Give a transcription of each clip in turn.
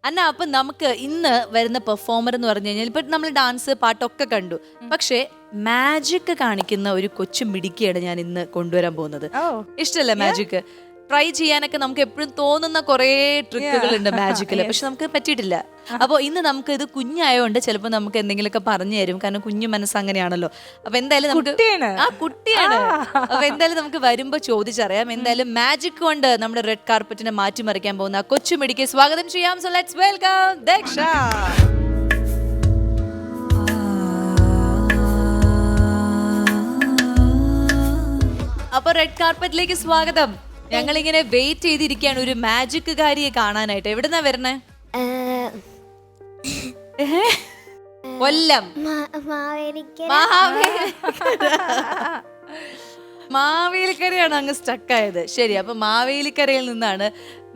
അന്ന അപ്പൊ നമുക്ക് ഇന്ന് വരുന്ന പെർഫോമർ എന്ന് പറഞ്ഞു കഴിഞ്ഞാൽ ഇപ്പൊ നമ്മൾ ഡാൻസ് പാട്ടൊക്കെ കണ്ടു, പക്ഷെ മാജിക് കാണിക്കുന്ന ഒരു കൊച്ചു മിടുക്കിയാണ് ഞാൻ ഇന്ന് കൊണ്ടുവരാൻ പോകുന്നത്. ഇഷ്ടല്ലേ മാജിക്? ട്രൈ ചെയ്യാനൊക്കെ നമുക്ക് എപ്പോഴും തോന്നുന്ന കുറെ ട്രിക്കുകൾ ഉണ്ട് മാജിക്കില്, പക്ഷെ നമുക്ക് പറ്റിയിട്ടില്ല. അപ്പൊ ഇന്ന് നമുക്ക് ഇത് കുഞ്ഞായോണ്ട് ചിലപ്പോ നമുക്ക് എന്തെങ്കിലുമൊക്കെ പറഞ്ഞു തരും, കാരണം കുഞ്ഞു മനസ്സ് അങ്ങനെയാണല്ലോ. അപ്പൊ എന്തായാലും നമുക്ക് കുട്ടിയാണ്. അപ്പൊ എന്തായാലും നമുക്ക് വരുമ്പോ ചോദിച്ചറിയാം. എന്തായാലും മാജിക് കൊണ്ട് നമ്മുടെ റെഡ് കാർപ്പറ്റിനെ മാറ്റിമറിക്കാൻ പോകുന്ന കൊച്ചു മിടുക്കിയെ സ്വാഗതം ചെയ്യാം. So let's welcome Daksha. അപ്പൊ റെഡ് കാർപ്പറ്റിലേക്ക് സ്വാഗതം. ഞങ്ങളിങ്ങനെ വെയിറ്റ് ചെയ്തിരിക്കുകയാണ് ഒരു മാജിക് കാരിയെ കാണാനായിട്ട്. എവിടുന്നാ വരണേ? കൊല്ലം മാവേലിക്കരയാണ് അങ്ങ് സ്റ്റക്കായത്. ശരി, അപ്പൊ മാവേലിക്കരയിൽ നിന്നാണ്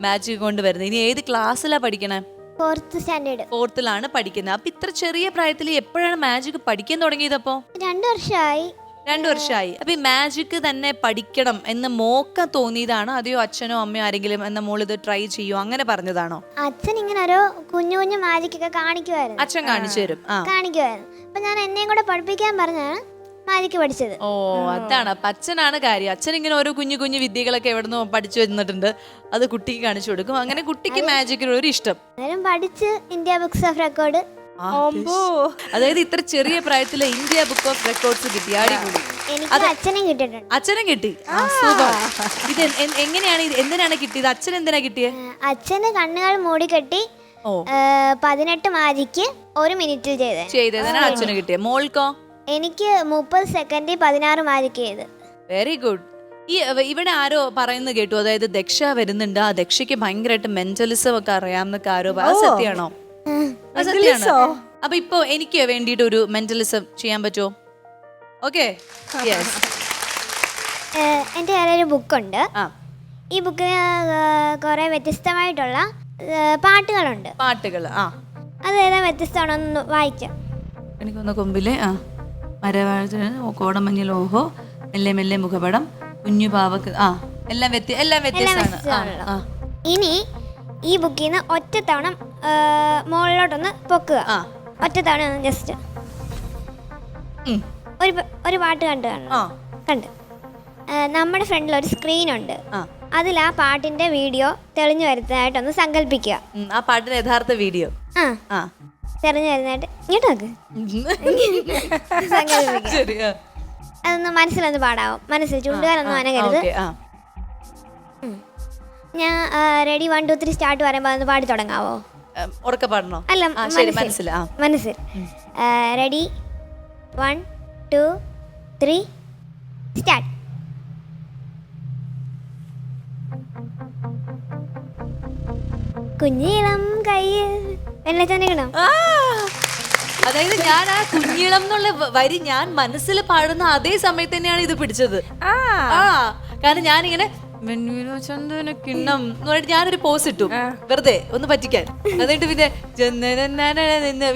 മാജിക് കൊണ്ട് വരുന്നത്. ഇനി ഏത് ക്ലാസ്സിലാ പഠിക്കണേ? ഫോർത്തിലാണ് പഠിക്കുന്നത്. അപ്പൊ ഇത്ര ചെറിയ പ്രായത്തിൽ എപ്പോഴാണ് മാജിക് പഠിക്കാൻ തുടങ്ങിയതപ്പോ? 2 വർഷമായി. അപ്പൊ ഈ മാജിക് തന്നെ പഠിക്കണം എന്ന് മോക്ക തോന്നിയതാണോ, അതെയോ അച്ഛനോ അമ്മയോ ആരെങ്കിലും എന്ന മോള് ഇത് ട്രൈ ചെയ്യോ അങ്ങനെ പറഞ്ഞതാണോ? അച്ഛൻ ഇങ്ങനെ ഓരോ കുഞ്ഞു കുഞ്ഞു മാജിക് ഒക്കെ കാണിക്കുമായിരുന്നു. അച്ഛൻ കാണിച്ചു തരും. അപ്പൊ ഞാൻ എന്നെയും കൂടെ പഠിപ്പിക്കാൻ പറഞ്ഞാണ് മാജിക് പഠിച്ചത്. ഓ, അതാണ്. അപ്പൊ അച്ഛനാണ് കാര്യം. അച്ഛൻ ഇങ്ങനെ ഓരോ കുഞ്ഞു കുഞ്ഞു വിദ്യകളൊക്കെ എവിടുന്നോ പഠിച്ചു വന്നിട്ടുണ്ട്, അത് കുട്ടിക്ക് കാണിച്ചു കൊടുക്കും. അങ്ങനെ കുട്ടിക്ക് മാജിക്കിനോട് ഒരു ഇഷ്ടം. പഠിച്ച് ഇന്ത്യ ബുക്സ് ഓഫ് റെക്കോർഡ്. അതായത് ഇത്ര ചെറിയ പ്രായത്തില് ഇന്ത്യ ബുക്ക് ഓഫ് റെക്കോർഡ്സ് കിട്ടി. അടിപൊളി. അച്ഛനും കിട്ടിയിട്ടുണ്ട്. അച്ഛനും കിട്ടി. ഇത് എങ്ങനെയാണ്, എന്തിനാണ് കിട്ടിയത്? അച്ഛൻ എന്തിനാ കിട്ടിയത്? അച്ഛന് കണ്ണുകൾ മൂടിക്കെട്ടി 18 മാജിക്ക് 1 മിനിറ്റിൽ ചെയ്തതാണ് അച്ഛന് കിട്ടിയത്. മോൾക്കോ? എനിക്ക് 30 സെക്കൻഡിൽ 16 മാജിക്ക് ചെയ്ത്. Very good. ഈ ഇവിടെ ആരോ പറയുന്നത് കേട്ടു, അതായത് ദക്ഷ വരുന്നുണ്ട്, ആ ദക്ഷയ്ക്ക് ഭയങ്കരമായിട്ട് മെന്റലിസം ഒക്കെ അറിയാമെന്നൊക്കെ ആരോ. അത് സത്യമാണോ? അപ്പൊ ഇപ്പൊ എനിക്ക് വേണ്ടിട്ട് ഒരു മെന്റലിസം ചെയ്യാൻ പറ്റുമോ? ഓക്കെ. എന്റെ കയ്യിലൊരു ബുക്കുണ്ട്. ഈ ബുക്കിൽ കുറെ വ്യത്യസ്തമായിട്ടുള്ള പാട്ടുകളുണ്ട്. അത് ഏതാ വ്യത്യസ്തമാണോന്ന് വായിക്കാം. എനിക്കൊന്ന് കൊമ്പിലെ മരവാഴ കോടമഞ്ഞിൽ ഓഹോ മെല്ലെ മെല്ലെ മുഖപടം കുഞ്ഞു പാവക്ക് എല്ലാം വ്യത്യസ്തമാണ്. ഇനി ഈ ബുക്കിൽ നിന്ന് ഒറ്റത്തവണ മുകളിലോട്ടൊന്ന് പൊക്കുക. ഒറ്റത്തവണ ജസ്റ്റ് ഒരു പാട്ട് കണ്ട് നമ്മുടെ ഫ്രണ്ടിൽ ഒരു സ്ക്രീൻ ഉണ്ട്. അതിൽ ആ പാട്ടിന്റെ വീഡിയോ തെളിഞ്ഞു വരുന്നതായിട്ടൊന്ന് സങ്കല്പിക്കുക. ആ പാട്ടിന്റെ യഥാർത്ഥ വീഡിയോ തെളിഞ്ഞു വരുന്നതായിട്ട് ഇങ്ങോട്ട് സങ്കല്പിക്കുക. അതൊന്ന് മനസ്സിലൊന്ന് പാടാവും. മനസ്സിൽ ചുണ്ടുകാരൊന്നും അനങ്ങരുത്. ഞാൻ റെഡി 1 2 3 സ്റ്റാർട്ട് പറയുമ്പോൾ ഒന്ന് പാടി തുടങ്ങാവോ? ഉറക്കെ പാടണോ? അല്ല, മനസ്സിൽ. Ready 1 2 3 start. കുഞ്ഞിളം കയ്യിൽ വെള്ളച്ചനകണം. അതായത് ഞാൻ ആ കുഞ്ഞിളം എന്നുള്ള വരി ഞാൻ മനസ്സിൽ പാടുന്ന അതേ സമയത്ത് തന്നെയാണ് ഇത് പിടിച്ചത്. കാരണം ഞാനിങ്ങനെ കിണ്ണം എന്ന് പറഞ്ഞിട്ട് ഞാനൊരു പോസ് ഇട്ടു, വെറുതെ ഒന്ന് പറ്റിക്കാൻ. എന്നിട്ട് പിന്നെ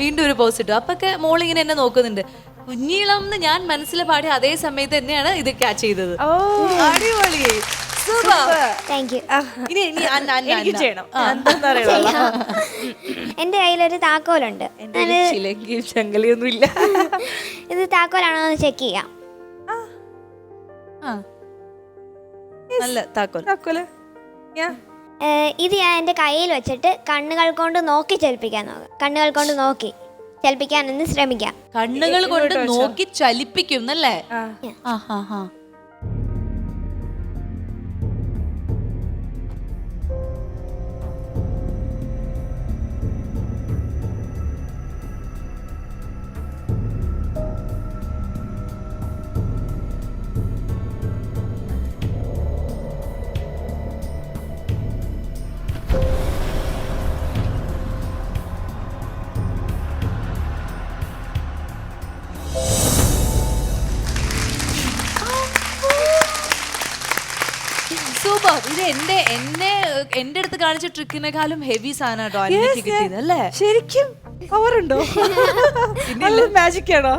വീണ്ടും ഒരു പോസ് ഇട്ടു. അപ്പൊക്കെ മോളിങ്ങനെ എന്നെ നോക്കുന്നുണ്ട്. കുഞ്ഞിളം എന്ന് ഞാൻ മനസ്സിൽ പാടി അതേ സമയത്ത് തന്നെയാണ് ഇത് ക്യാച്ച് ചെയ്തത്. അടിപൊളി. എന്റെ കയ്യിലൊരു താക്കോലുണ്ട്. ഇത് താക്കോലാണോ എന്ന് ചെക്ക് ചെയ്യാം. നല്ല താക്കോല്. ഇത് ഞാൻ എന്റെ കയ്യിൽ വെച്ചിട്ട് കണ്ണുകൾ കൊണ്ട് നോക്കി ചലിപ്പിക്കാൻ നോക്കാം. കണ്ണുകൾ കൊണ്ട് നോക്കി ചലിപ്പിക്കാനൊന്ന് ശ്രമിക്കാം. കണ്ണുകൾ കൊണ്ട് നോക്കി ചലിപ്പിക്കും അല്ലേ? ഇത് എന്റെ അടുത്ത് കാണിച്ച ട്രിക്കിനെക്കാളും ഹെവി സാധനം എനിക്ക് കിട്ടിയത് അല്ലേ? ശരിക്കും പവറുണ്ടോ? മാജിക് ആണോ?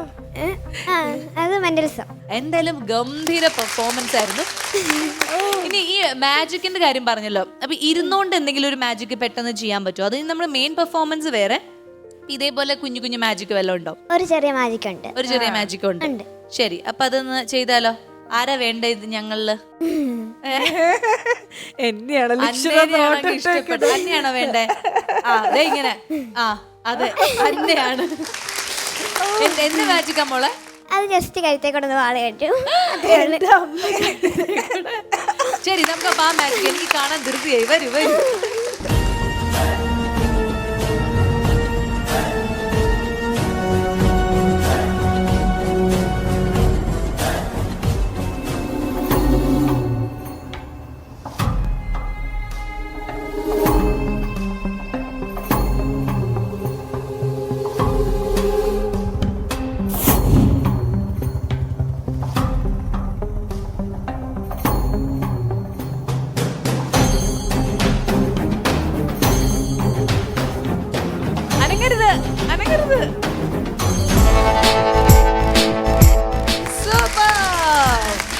അത് മെന്റലിസം. എന്തായാലും ഗംഭീര പെർഫോമൻസ് ആയിരുന്നു. ഇനി ഈ മാജിക്കിന്റെ കാര്യം പറഞ്ഞല്ലോ, അപ്പൊ ഇരുന്നോണ്ട് എന്തെങ്കിലും ഒരു മാജിക് പെട്ടെന്ന് ചെയ്യാൻ പറ്റുമോ? അത് നമ്മുടെ മെയിൻ പെർഫോമൻസ് വേറെ, ഇതേപോലെ കുഞ്ഞു കുഞ്ഞു മാജിക് വല്ലതും ഉണ്ടോ? ഒരു ചെറിയ മാജിക് ഉണ്ട്. ഒരു ചെറിയ മാജിക് ഉണ്ട്. ശരി, അപ്പൊ അതൊന്ന് ചെയ്താലോ? ആരാ വേണ്ട ഇത് ഞങ്ങളില്? അന്നെയാണോ വേണ്ടേ? അതെ ഇങ്ങനെ. അതെ അന്നെയാണ്. എന്ത് മാജിക്കാ മോളെ? അത് ജസ്റ്റ് കഴുത്തേക്കൊണ്ടൊന്ന് വാള കെട്ടു. ശരി, നമുക്ക് അപ്പൊ ആ മാജിക് എനിക്ക് കാണാൻ ധൃതിയായി. വരൂ വരൂ.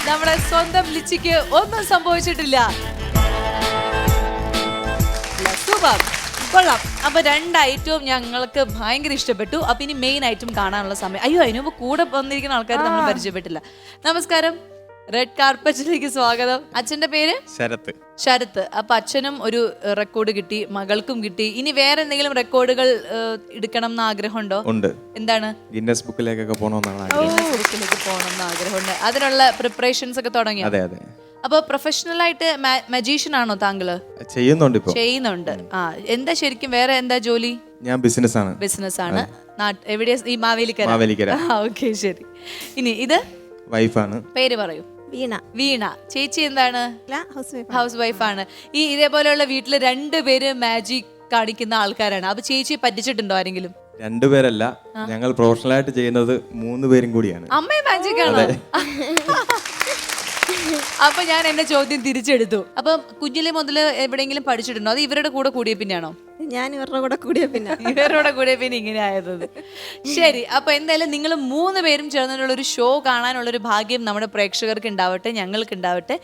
നമ്മുടെ സ്വന്തം ലിച്ചിക്ക് ഒന്നും സംഭവിച്ചിട്ടില്ല. സൂപ്പർ, കൊള്ളാം. അപ്പൊ 2 ഐറ്റവും ഞങ്ങൾക്ക് ഭയങ്കര ഇഷ്ടപ്പെട്ടു. അപ്പൊ ഇനി മെയിൻ ഐറ്റം കാണാനുള്ള സമയം. അയ്യോ, അതിനുമ്പ് കൂടെ വന്നിരിക്കുന്ന ആൾക്കാർ നമ്മൾ പരിചയപ്പെട്ടില്ല. നമസ്കാരം, റെഡ് കാർപ്പറ്റിലേക്ക് സ്വാഗതം. അച്ഛന്റെ പേര് ശരത്ത്. അപ്പൊ അച്ഛനും ഒരു റെക്കോർഡ് കിട്ടി, മകൾക്കും കിട്ടി. ഇനി വേറെ എന്തെങ്കിലും റെക്കോർഡുകൾ എടുക്കണം എന്ന് ആഗ്രഹമുണ്ടോ? ഉണ്ട്. എന്താണ്? ഗിന്നസ് ബുക്കിലേക്കൊക്കെ പോകണമെന്ന് ആഗ്രഹമുണ്ട്. അതിനുള്ള പ്രിപ്പറേഷൻസ് ഒക്കെ തുടങ്ങി? അതെ അതെ. അപ്പൊ പ്രൊഫഷണൽ ആയിട്ട് മജീഷ്യൻ ആണോ താങ്കള്? ചെയ്യുന്നുണ്ട്. എന്താ ശരിക്കും വേറെ എന്താ ജോലി? ഞാൻ ബിസിനസ് ആണ്. എവിടെയാ? ഈ മാവേലിക്കര. ഓക്കെ, ശരി. ഇനി ഇത് വൈഫാണ്. പേര് പറയൂ. വീണ. ചേച്ചി എന്താണ്? ഹൗസ് വൈഫാണ്. ഈ ഇതേപോലെയുള്ള വീട്ടില് 2 പേര് മാജിക് കാണിക്കുന്ന ആൾക്കാരാണ്. അപ്പൊ ചേച്ചി പറ്റിച്ചിട്ടുണ്ടോ ആരെങ്കിലും? 2 പേരല്ല, ഞങ്ങൾ പ്രൊഫഷണൽ ആയിട്ട് ചെയ്യുന്നത് 3 പേരും കൂടിയാണ്. അമ്മയും മാജിക് ആണോ? അപ്പൊ ഞാൻ എന്റെ ചോദ്യം തിരിച്ചെടുത്തു. അപ്പൊ കുഞ്ഞിലെ മുതല് എവിടെയെങ്കിലും പഠിച്ചിട്ടുണ്ടോ? അത് ഇവരുടെ കൂടെ കൂടിയ പിന്നെയാണോ? ഞാൻ ഇവരുടെ കൂടെ കൂടിയ പിന്നെ ഇങ്ങനെ ആയത്. ശരി, അപ്പൊ എന്തായാലും നിങ്ങൾ 3 പേരും ചേർന്നിട്ടുള്ള ഒരു ഷോ കാണാനുള്ള ഒരു ഭാഗ്യം നമ്മുടെ പ്രേക്ഷകർക്ക് ഉണ്ടാവട്ടെ, ഞങ്ങൾക്ക് ഉണ്ടാവട്ടെ.